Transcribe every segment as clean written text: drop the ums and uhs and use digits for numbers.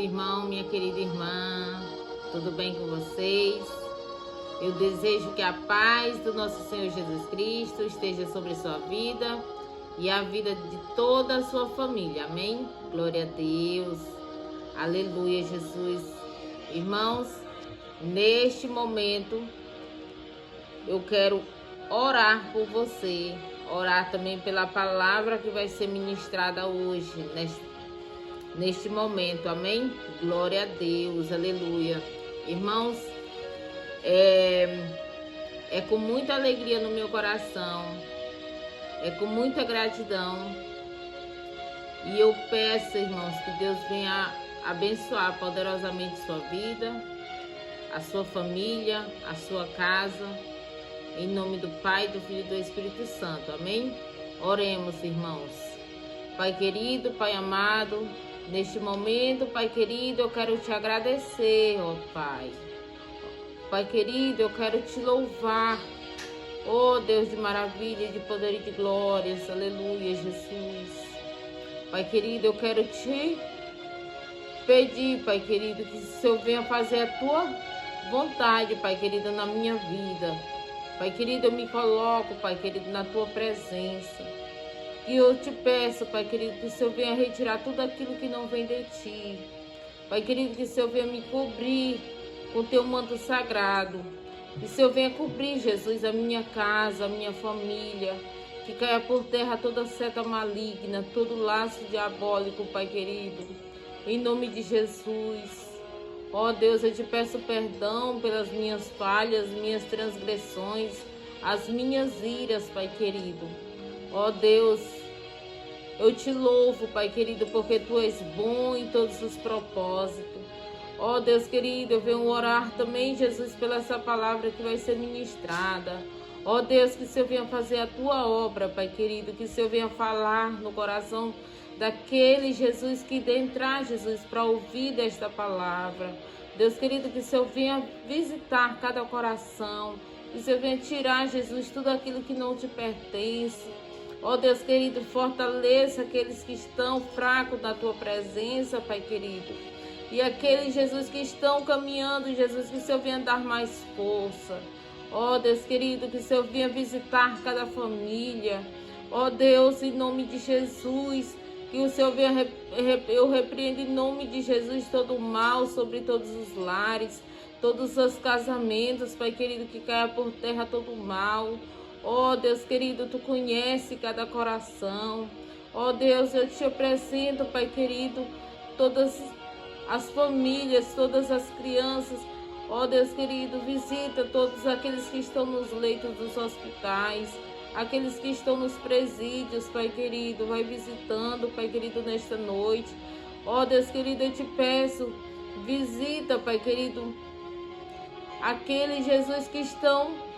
querido irmão, minha querida irmã, tudo bem com vocês? Eu desejo que a paz do nosso Senhor Jesus Cristo esteja sobre a sua vida e a vida de toda a sua família, amém? Glória a Deus, aleluia, Jesus. Irmãos, neste momento eu quero orar por você, orar também pela palavra que vai ser ministrada hoje, neste momento, amém? Glória a Deus, aleluia. Irmãos, é com muita alegria no meu coração, é com muita gratidão, e eu peço, irmãos, que Deus venha abençoar poderosamente sua vida, a sua família, a sua casa, em nome do Pai, do Filho e do Espírito Santo, amém? Oremos, irmãos. Pai querido, Pai amado, neste momento, Pai querido, eu quero te agradecer, ó Pai. Pai querido, eu quero te louvar, ó Deus de maravilha, de poder e de glórias, aleluia, Jesus. Pai querido, eu quero te pedir, Pai querido, que o Senhor venha fazer a tua vontade, Pai querido, na minha vida. Pai querido, eu me coloco, Pai querido, na tua presença. E eu te peço, Pai querido, que o Senhor venha retirar tudo aquilo que não vem de ti. Pai querido, que o Senhor venha me cobrir com teu manto sagrado. Que o Senhor venha cobrir, Jesus, a minha casa, a minha família. Que caia por terra toda seta maligna, todo laço diabólico, Pai querido. Em nome de Jesus. Ó Deus, eu te peço perdão pelas minhas falhas, minhas transgressões, as minhas iras, Pai querido. Ó Deus, eu te louvo, Pai querido, porque Tu és bom em todos os propósitos. Ó Deus querido, eu venho orar também, Jesus, pela essa palavra que vai ser ministrada. Ó Deus, que o Senhor venha fazer a Tua obra, Pai querido, que o Senhor venha falar no coração daquele, Jesus, que entrar, Jesus, para ouvir desta palavra. Deus querido, que o Senhor venha visitar cada coração, que o Senhor venha tirar, Jesus, tudo aquilo que não te pertence. Ó Deus querido, fortaleça aqueles que estão fracos na Tua presença, Pai querido. E aqueles, Jesus, que estão caminhando, Jesus, que o Senhor venha dar mais força. Ó Deus querido, que o Senhor venha visitar cada família. Ó Deus, em nome de Jesus, que o Senhor venha, eu repreendo em nome de Jesus todo o mal sobre todos os lares, todos os casamentos, Pai querido, que caia por terra todo o mal. Ó Deus querido, Tu conhece cada coração. Ó Deus, eu te apresento, Pai querido, todas as famílias, todas as crianças. Ó Deus querido, visita todos aqueles que estão nos leitos dos hospitais, aqueles que estão nos presídios, Pai querido, vai visitando, Pai querido, nesta noite. Ó Deus querido, eu te peço, visita, Pai querido, aqueles, Jesus, que estão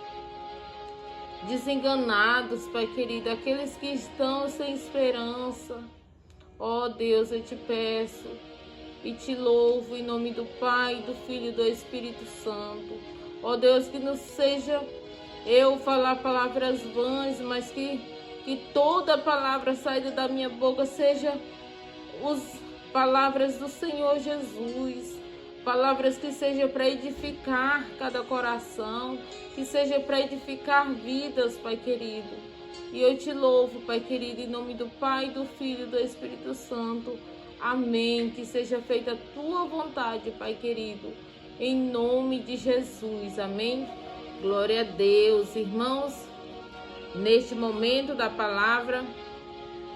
desenganados, Pai querido, aqueles que estão sem esperança. Ó Deus, eu te peço e te louvo em nome do Pai, do Filho e do Espírito Santo. Ó Deus, que não seja eu falar palavras vãs, mas que toda palavra saída da minha boca seja as palavras do Senhor Jesus. Palavras que sejam para edificar cada coração, que seja para edificar vidas, Pai querido. E eu te louvo, Pai querido, em nome do Pai, do Filho e do Espírito Santo. Amém. Que seja feita a Tua vontade, Pai querido, em nome de Jesus. Amém. Glória a Deus. Irmãos, neste momento da palavra,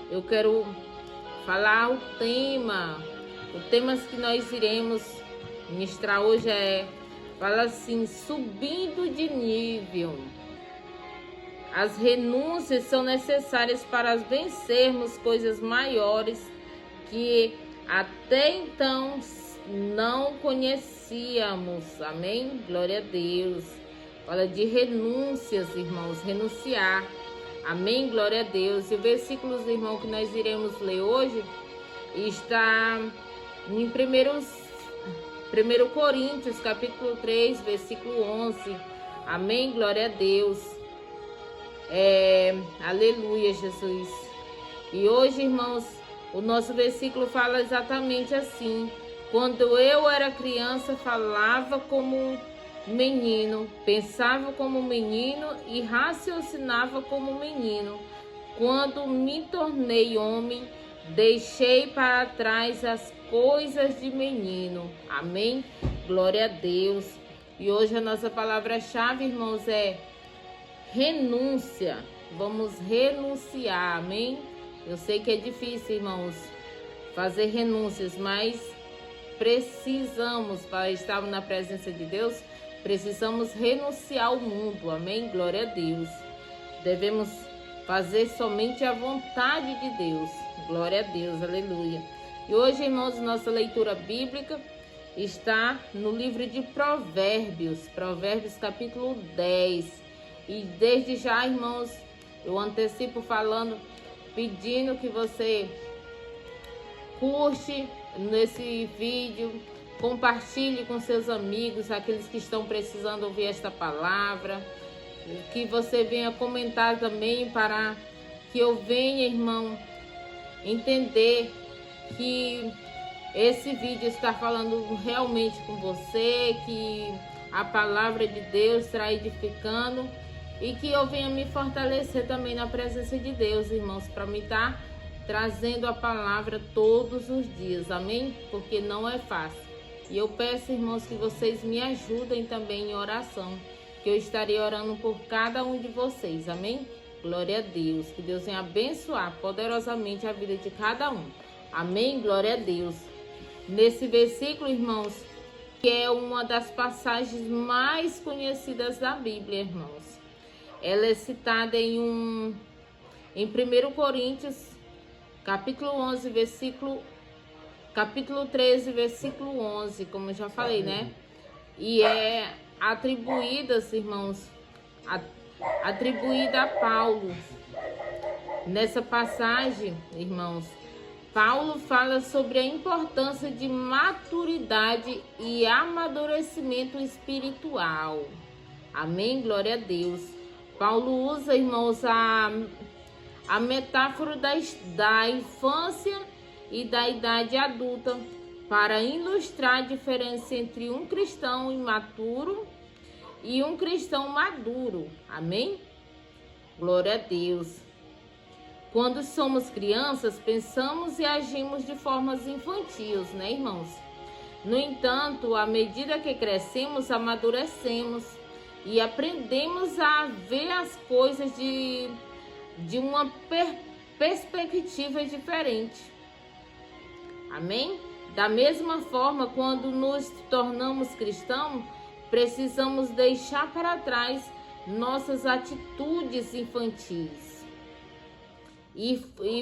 eu quero falar o tema que nós iremos ministrar hoje fala assim, subindo de nível. As renúncias são necessárias para vencermos coisas maiores que até então não conhecíamos. Amém? Glória a Deus. Fala de renúncias, irmãos, renunciar. Amém? Glória a Deus. E o versículo, irmão, que nós iremos ler hoje está em 1 Coríntios, capítulo 3, versículo 11. Amém? Glória a Deus. Aleluia, Jesus. E hoje, irmãos, o nosso versículo fala exatamente assim, Quando eu era criança, falava como menino, pensava como menino e raciocinava como menino. Quando me tornei homem, deixei para trás as coisas de menino. Amém? Glória a Deus. E hoje a nossa palavra-chave, irmãos, é renúncia. Vamos renunciar, amém? Eu sei que é difícil, irmãos, fazer renúncias, mas precisamos, para estarmos na presença de Deus, precisamos renunciar ao mundo, amém? Glória a Deus. Devemos fazer somente a vontade de Deus. Glória a Deus, aleluia. E hoje, irmãos, nossa leitura bíblica está no livro de Provérbios, Provérbios capítulo 10. E desde já, irmãos, eu antecipo falando, pedindo que você curte nesse vídeo, compartilhe com seus amigos, aqueles que estão precisando ouvir esta palavra, que você venha comentar também para que eu venha, irmão, entender que esse vídeo está falando realmente com você, que a palavra de Deus está edificando e que eu venha me fortalecer também na presença de Deus, irmãos, para me estar trazendo a palavra todos os dias, amém? Porque não é fácil. E eu peço, irmãos, que vocês me ajudem também em oração, que eu estarei orando por cada um de vocês, amém? Glória a Deus, que Deus venha abençoar poderosamente a vida de cada um, amém? Glória a Deus. Nesse versículo, irmãos, que é uma das passagens mais conhecidas da Bíblia, irmãos. Ela é citada em 1 Coríntios, capítulo 11, capítulo 13, versículo 11, como eu já falei, né? E é atribuída, irmãos, atribuída a Paulo. Nessa passagem, irmãos, Paulo fala sobre a importância de maturidade e amadurecimento espiritual. Amém? Glória a Deus. Paulo usa, irmãos, a metáfora da infância e da idade adulta para ilustrar a diferença entre um cristão imaturo e um cristão maduro. Amém? Glória a Deus. Quando somos crianças, pensamos e agimos de formas infantis, né, irmãos? No entanto, à medida que crescemos, amadurecemos e aprendemos a ver as coisas de uma perspectiva diferente. Amém? Da mesma forma, quando nos tornamos cristãos, precisamos deixar para trás nossas atitudes infantis e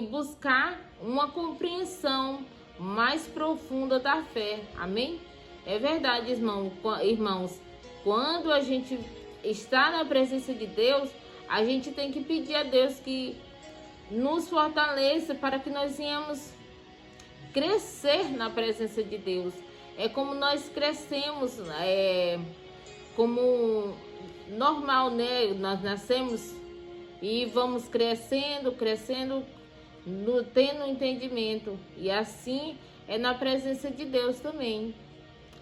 buscar uma compreensão mais profunda da fé. Amém? É verdade, irmãos. Quando a gente está na presença de Deus, a gente tem que pedir a Deus que nos fortaleça para que nós venhamos crescer na presença de Deus. É como nós crescemos, como normal, né? Nós nascemos e vamos crescendo, tendo entendimento. E assim é na presença de Deus também.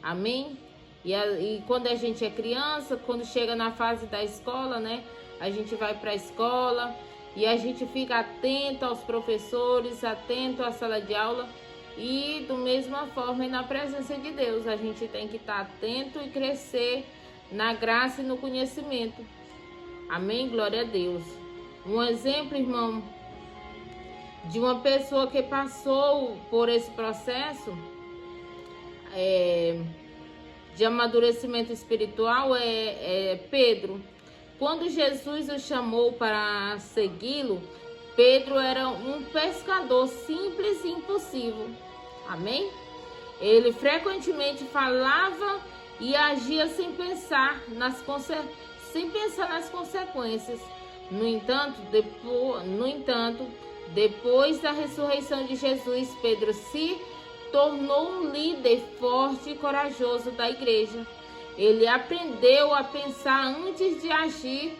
Amém? E quando a gente é criança, quando chega na fase da escola, né? A gente vai para a escola e a gente fica atento aos professores, atento à sala de aula. E da mesma forma, na presença de Deus, a gente tem que estar atento e crescer na graça e no conhecimento. Amém? Glória a Deus. Um exemplo, irmão, de uma pessoa que passou por esse processo de amadurecimento espiritual é Pedro. Quando Jesus o chamou para segui-lo, Pedro era um pescador simples e impulsivo. Amém? Ele frequentemente falava e agia sem pensar nas consequências. No entanto, depois da ressurreição de Jesus, Pedro se tornou um líder forte e corajoso da igreja. Ele aprendeu a pensar antes de agir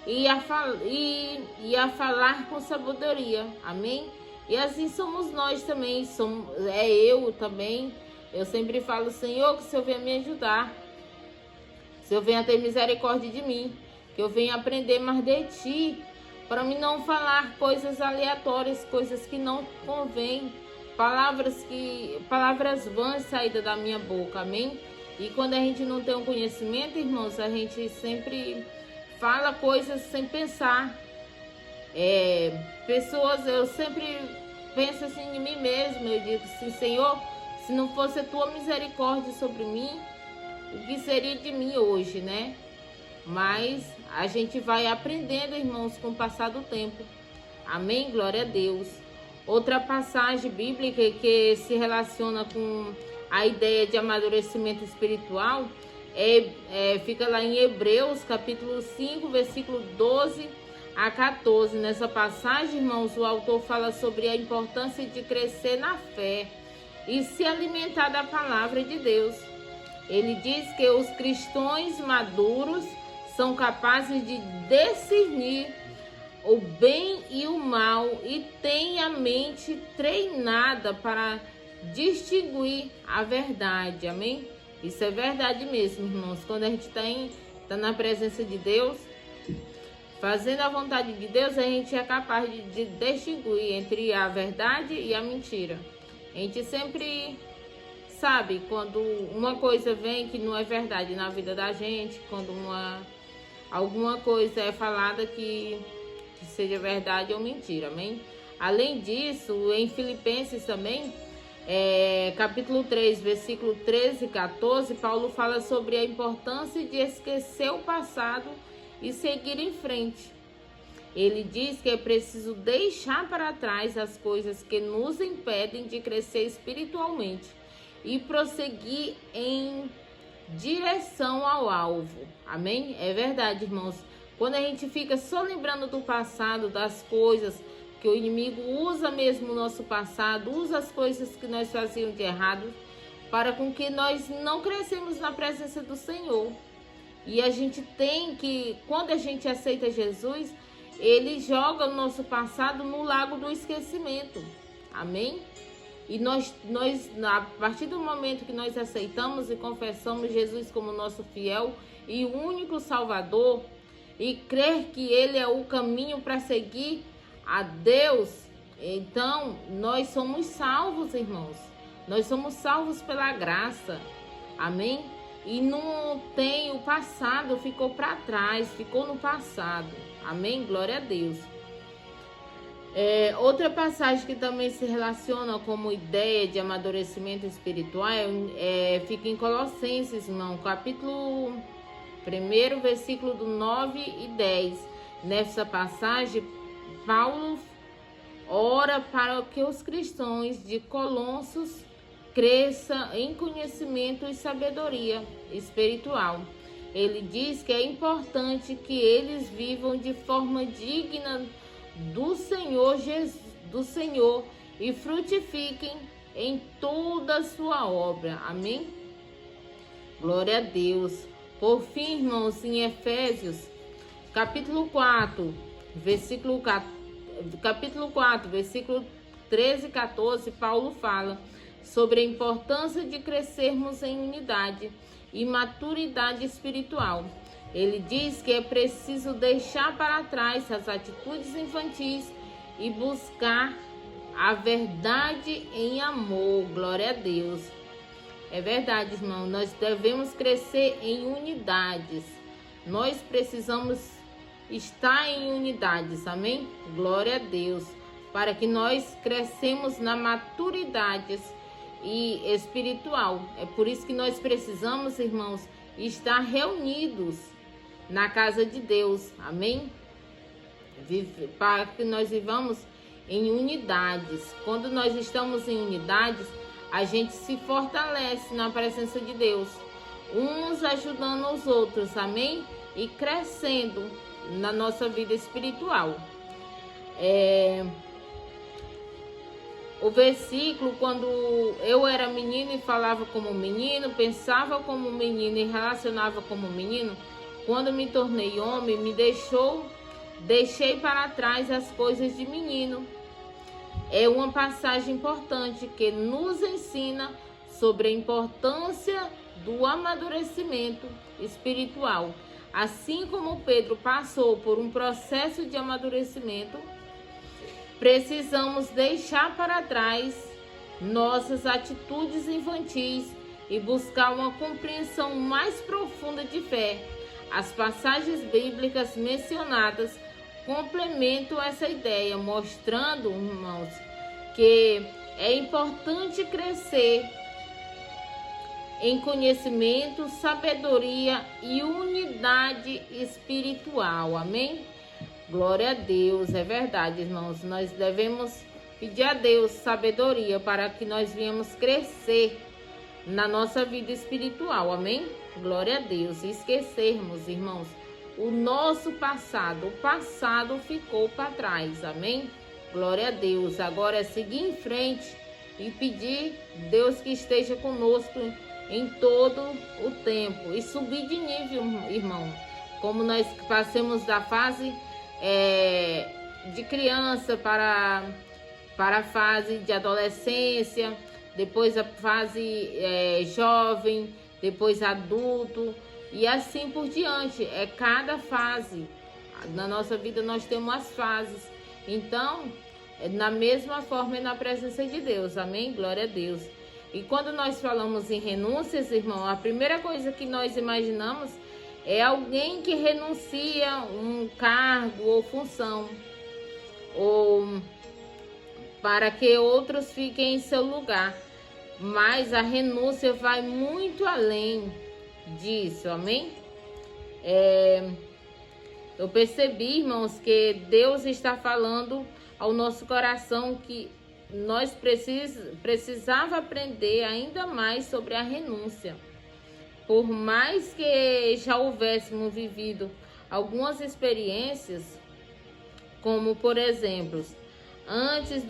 e a falar com sabedoria. Amém? E assim somos nós também. Eu eu sempre falo, Senhor, que o Senhor venha me ajudar. Que o Senhor venha ter misericórdia de mim. Que eu venha aprender mais de Ti. Para mim não falar coisas aleatórias, coisas que não convêm. Palavras vãs saídas da minha boca, amém? E quando a gente não tem um conhecimento, irmãos, a gente sempre fala coisas sem pensar. Eu sempre penso assim em mim mesmo, eu digo assim, Senhor, se não fosse a Tua misericórdia sobre mim, o que seria de mim hoje, né? Mas a gente vai aprendendo, irmãos, com o passar do tempo. Amém? Glória a Deus. Outra passagem bíblica que se relaciona com a ideia de amadurecimento espiritual fica lá em Hebreus, capítulo 5, versículo 12 a 14. Nessa passagem, irmãos, o autor fala sobre a importância de crescer na fé e se alimentar da palavra de Deus. Ele diz que os cristãos maduros são capazes de discernir o bem e o mal e têm a mente treinada para distinguir a verdade, amém? Isso é verdade mesmo, irmãos. Quando a gente está na presença de Deus, fazendo a vontade de Deus, a gente é capaz de distinguir entre a verdade e a mentira. A gente sempre sabe quando uma coisa vem que não é verdade na vida da gente, quando alguma coisa é falada que seja verdade ou mentira, amém? Além disso, em Filipenses também, capítulo 3, versículo 13 e 14, Paulo fala sobre a importância de esquecer o passado e seguir em frente. Ele diz que é preciso deixar para trás as coisas que nos impedem de crescer espiritualmente e prosseguir em direção ao alvo. Amém? É verdade, irmãos. Quando a gente fica só lembrando do passado, das coisas que o inimigo usa mesmo o nosso passado, usa as coisas que nós fazíamos de errado, para com que nós não crescemos na presença do Senhor. E a gente tem que, quando a gente aceita Jesus, Ele joga o nosso passado no lago do esquecimento. Amém? E nós, a partir do momento que nós aceitamos e confessamos Jesus como nosso fiel e único Salvador, e crer que Ele é o caminho para seguir a Deus, então nós somos salvos, irmãos. Nós somos salvos pela graça. Amém? E não tem o passado, ficou para trás, ficou no passado. Amém? Glória a Deus. Outra passagem que também se relaciona como ideia de amadurecimento espiritual fica em Colossenses, irmão, capítulo 1, versículo do 9 e 10. Nessa passagem, Paulo ora para que os cristãos de Colossos cresçam em conhecimento e sabedoria espiritual. Ele diz que é importante que eles vivam de forma digna do Senhor e frutifiquem em toda a sua obra. Amém? Glória a Deus. Por fim, irmãos, em Efésios, capítulo 4, versículo 13 e 14, Paulo fala sobre a importância de crescermos em unidade e maturidade espiritual. Ele diz que é preciso deixar para trás as atitudes infantis e buscar a verdade em amor. Glória a Deus. É verdade, irmão. Nós devemos crescer em unidades. Nós precisamos estar em unidades. Amém? Glória a Deus. Para que nós crescemos na maturidade e espiritual. É por isso que nós precisamos, irmãos, estar reunidos na casa de Deus. Amém? Para que nós vivamos em unidades. Quando nós estamos em unidades, a gente se fortalece na presença de Deus, uns ajudando os outros, amém? E crescendo na nossa vida espiritual. O versículo, quando eu era menino e falava como menino, pensava como menino e relacionava como menino, quando me tornei homem, deixei para trás as coisas de menino. É uma passagem importante que nos ensina sobre a importância do amadurecimento espiritual. Assim como Pedro passou por um processo de amadurecimento, precisamos deixar para trás nossas atitudes infantis e buscar uma compreensão mais profunda de fé. As passagens bíblicas mencionadas complementam essa ideia, mostrando, irmãos, que é importante crescer em conhecimento, sabedoria e unidade espiritual. Amém? Glória a Deus, é verdade, irmãos. Nós devemos pedir a Deus sabedoria para que nós venhamos crescer na nossa vida espiritual. Amém? Glória a Deus. E esquecermos, irmãos, o nosso passado. O passado ficou para trás. Amém? Glória a Deus. Agora é seguir em frente e pedir Deus que esteja conosco em todo o tempo e subir de nível, irmão. Como nós passemos da fase de criança para a fase de adolescência, depois a fase jovem, depois adulto e assim por diante. É cada fase. Na nossa vida nós temos as fases. Então, na mesma forma é na presença de Deus. Amém? Glória a Deus. E quando nós falamos em renúncias, irmão, a primeira coisa que nós imaginamos é alguém que renuncia um cargo ou função, ou para que outros fiquem em seu lugar. Mas a renúncia vai muito além disso, amém? Eu percebi, irmãos, que Deus está falando ao nosso coração que nós precisava aprender ainda mais sobre a renúncia. Por mais que já houvéssemos vivido algumas experiências, como por exemplo, antes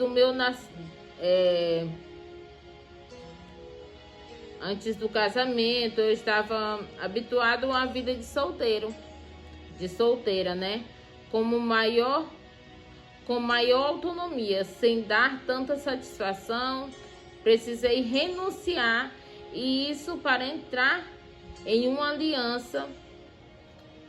do casamento, eu estava habituado a uma vida de solteira, né? Com maior autonomia, sem dar tanta satisfação, precisei renunciar, e isso para entrar em uma aliança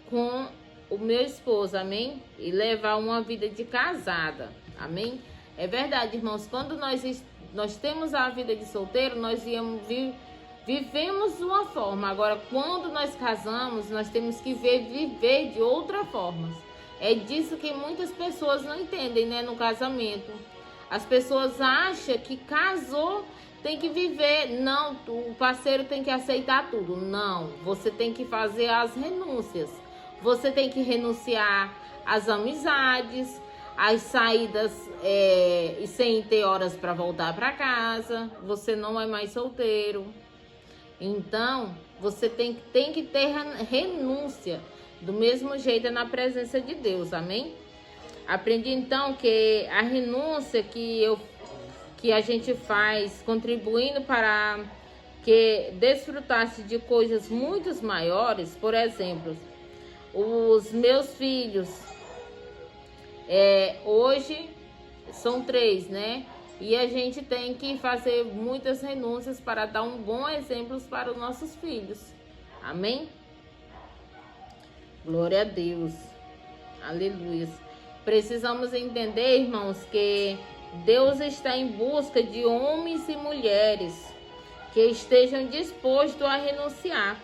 com o meu esposo, amém? E levar uma vida de casada, amém? É verdade, irmãos, quando nós temos a vida de solteiro, nós vivemos de uma forma. Agora, quando nós casamos, nós temos que viver de outra forma. É disso que muitas pessoas não entendem, né, no casamento. As pessoas acham que casou, tem que viver. Não, o parceiro tem que aceitar tudo. Não, você tem que fazer as renúncias. Você tem que renunciar às amizades, às saídas e sem ter horas para voltar para casa. Você não é mais solteiro. Então, você tem que ter renúncia. Do mesmo jeito é na presença de Deus, amém? Aprendi então que a renúncia que a gente faz, contribuindo para que desfrutasse de coisas muito maiores. Por exemplo, os meus filhos, hoje são 3, né? E a gente tem que fazer muitas renúncias para dar um bom exemplo para os nossos filhos, amém? Glória a Deus. Aleluia. Precisamos entender, irmãos, que Deus está em busca de homens e mulheres que estejam dispostos a renunciar,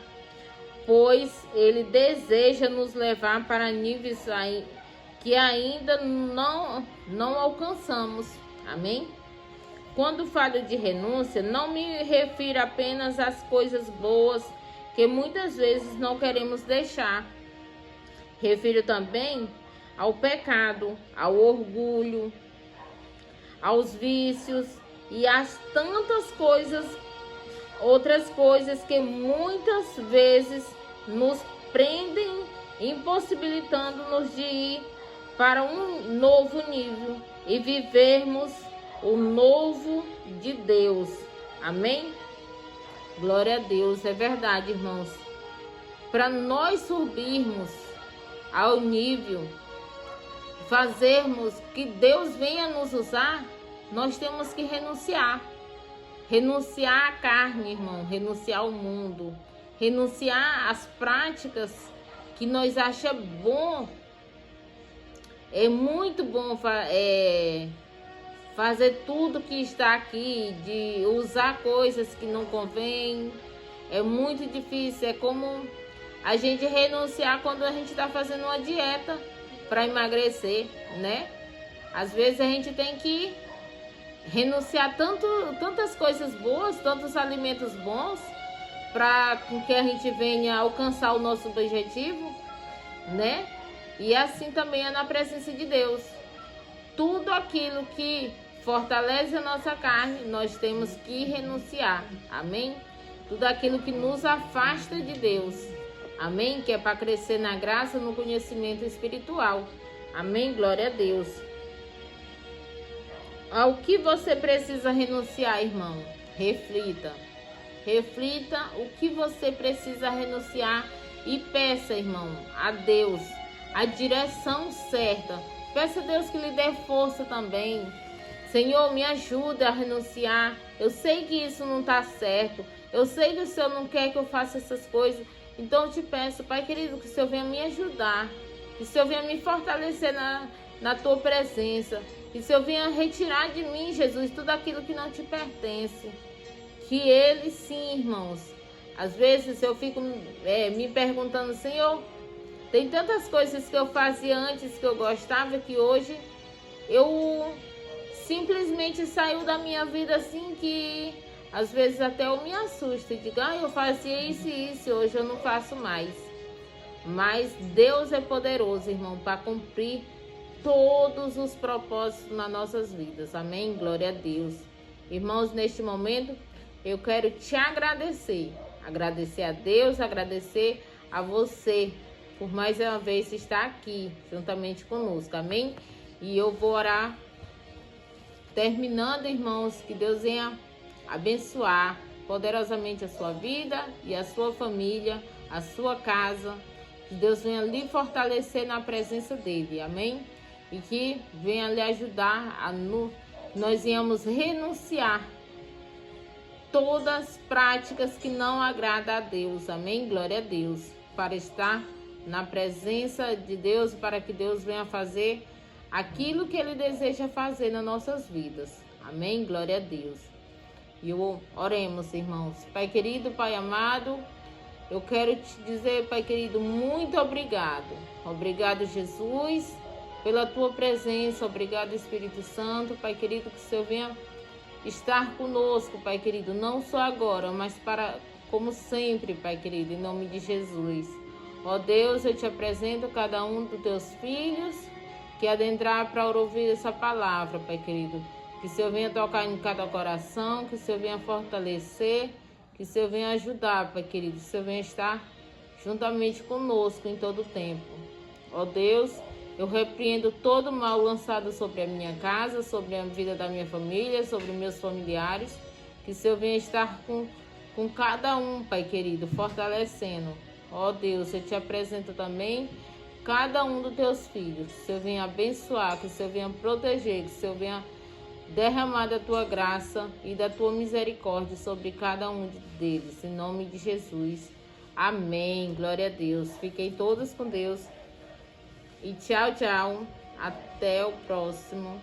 pois Ele deseja nos levar para níveis que ainda não alcançamos. Amém? Quando falo de renúncia, não me refiro apenas às coisas boas que muitas vezes não queremos deixar. Refiro também ao pecado, ao orgulho, aos vícios e às tantas coisas, outras coisas que muitas vezes nos prendem, impossibilitando-nos de ir para um novo nível e vivermos o novo de Deus. Amém? Glória a Deus, é verdade, irmãos. Para nós subirmos ao nível, fazermos que Deus venha nos usar, nós temos que renunciar. renunciar à carne, irmão, renunciar ao mundo, renunciar às práticas que nós achamos bom. É muito bom fazer tudo que está aqui, de usar coisas que não convém. É muito difícil, é como a gente renunciar quando a gente está fazendo uma dieta para emagrecer, né? Às vezes a gente tem que renunciar tantas coisas boas, tantos alimentos bons, para que a gente venha alcançar o nosso objetivo, né? E assim também é na presença de Deus. Tudo aquilo que fortalece a nossa carne, nós temos que renunciar. Amém? Tudo aquilo que nos afasta de Deus. Amém? Que é para crescer na graça, no conhecimento espiritual. Amém? Glória a Deus. Ao que você precisa renunciar, irmão? Reflita. Reflita o que você precisa renunciar e peça, irmão, a Deus a direção certa. Peça a Deus que lhe dê força também. Senhor, me ajuda a renunciar. Eu sei que isso não está certo. Eu sei que o Senhor não quer que eu faça essas coisas. Então eu te peço, Pai querido, que o Senhor venha me ajudar. Que o Senhor venha me fortalecer na tua presença. Que o Senhor venha retirar de mim, Jesus, tudo aquilo que não te pertence. Que Ele sim, irmãos. Às vezes eu fico me perguntando, Senhor, tem tantas coisas que eu fazia antes que eu gostava, que hoje eu simplesmente saiu da minha vida assim, que às vezes até eu me assusto e digo, eu fazia isso e isso, hoje eu não faço mais. Mas Deus é poderoso, irmão, para cumprir todos os propósitos nas nossas vidas. Amém? Glória a Deus. Irmãos, neste momento eu quero te agradecer. Agradecer a Deus, agradecer a você por mais uma vez estar aqui juntamente conosco. Amém? E eu vou orar terminando, irmãos, que Deus venha abençoar poderosamente a sua vida e a sua família, a sua casa. Que Deus venha lhe fortalecer na presença dele. Amém? E que venha lhe ajudar nós venhamos renunciar todas as práticas que não agradam a Deus. Amém? Glória a Deus. Para estar na presença de Deus, para que Deus venha fazer aquilo que Ele deseja fazer nas nossas vidas. Amém? Glória a Deus. E oremos, irmãos. Pai querido, Pai amado, eu quero te dizer, Pai querido, muito obrigado. Obrigado, Jesus, pela Tua presença. Obrigado, Espírito Santo. Pai querido, que o Senhor venha estar conosco, Pai querido, não só agora, mas como sempre, Pai querido, em nome de Jesus. Ó Deus, eu te apresento cada um dos teus filhos que adentrar para ouvir essa palavra, Pai querido. Que o Senhor venha tocar em cada coração, que o Senhor venha fortalecer, que o Senhor venha ajudar, Pai querido. Que o Senhor venha estar juntamente conosco em todo o tempo. Ó Deus, eu repreendo todo o mal lançado sobre a minha casa, sobre a vida da minha família, sobre meus familiares. Que o Senhor venha estar com cada um, Pai querido, fortalecendo. Ó Deus, eu te apresento também cada um dos teus filhos. Que o Senhor venha abençoar, que o Senhor venha proteger, que o Senhor venha derramar da tua graça e da tua misericórdia sobre cada um deles. Em nome de Jesus. Amém. Glória a Deus. Fiquem todos com Deus. E tchau, tchau. Até o próximo